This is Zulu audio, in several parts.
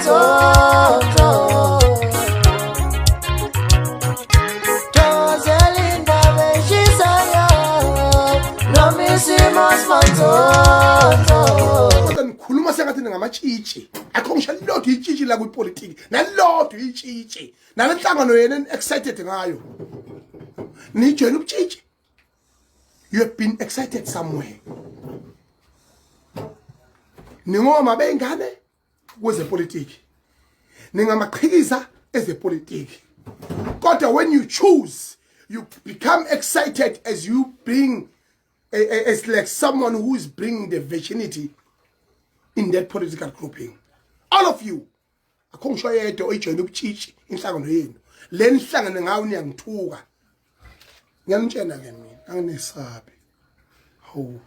manzozo Joselinda beshisayo Nomisimus manzozo Ngikhuluma sengathi ngamatshitshi akho ngisho lodwa itshitshi la kwipolitiki nalodwa itshitshi nalenhlangano yena excited ngayo nijoin ubutshitshi. You have been excited somewhere. Ningoma bengane kwezepolitiki. Ningamaqhikiza ezepolitiki. Kodwa when you choose, you become excited as you bring as like someone who is bringing the virginity in that political grouping. All of you. Akhongisho yedwa oyijoin ubutshitshi inhlangano yenu. Le nhlangano ngawo niyangithuka. Ngiyanitshela ke mina anginesabi. Hawu.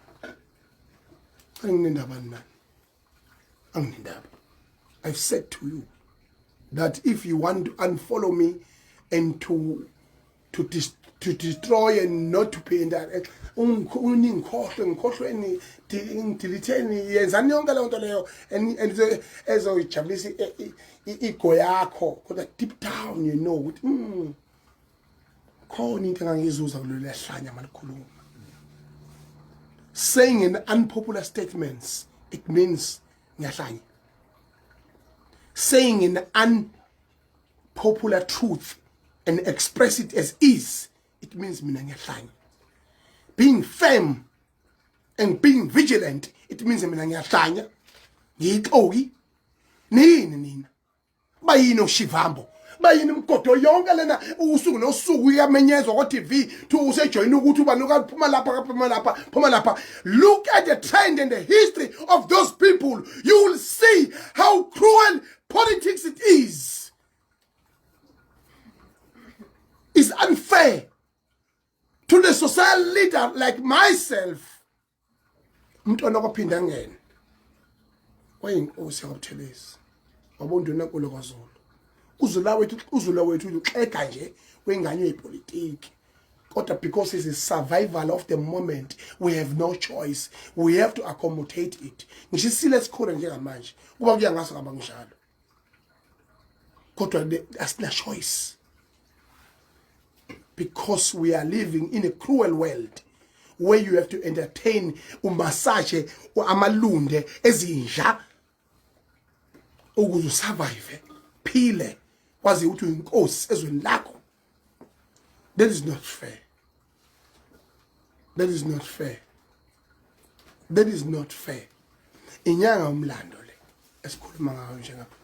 Anginendaba nani? Anginendaba. I've said to you that if you want to unfollow me and to destroy and not to pay that ngikhohlweni ngidilitheni yenzani yonke le nto leyo ezoyijabulisa igo yakho kodwa deep down you know ukuthi khona into engangizuza kulolu yahlanya malikhuluma. Saying in unpopular statements, it means ngiyahlanya. Saying in unpopular truth and express it as is, it means mina ngiyahlanya. Being firm and being vigilant, it means mina ngiyahlanya. Ngiyixoki nina bayini oshivambo bayini imgodo yonke lena usuku nosuku iyamenyezwa ko TV to usejoin ukuthi ubanuka phuma lapha. Look at the trend and the history of those people. You will see how cruel politics it is. It's unfair to the social leader like myself. Umntwana kwaphinda ngene wayinkosi yakubuthelezi wabonduna nkolo kwaZulu. Uzula wethu uxega nje wengane yepolitiki. Kodwa because it's a survival of the moment, we have no choice. We have to accommodate it. Ngishisile sikhona njengamanje kuba kuyangaso ngaba njalo. Kodwa there's no choice. Because we are living in a cruel world where you have to entertain umassage amalunde ezinja ukuze survive phile kwazi ukuthi inkosi ezweni lakho. That is not fair. That is not fair. That is not fair. Inyanga umlando le esikhuluma ngayo njengapha.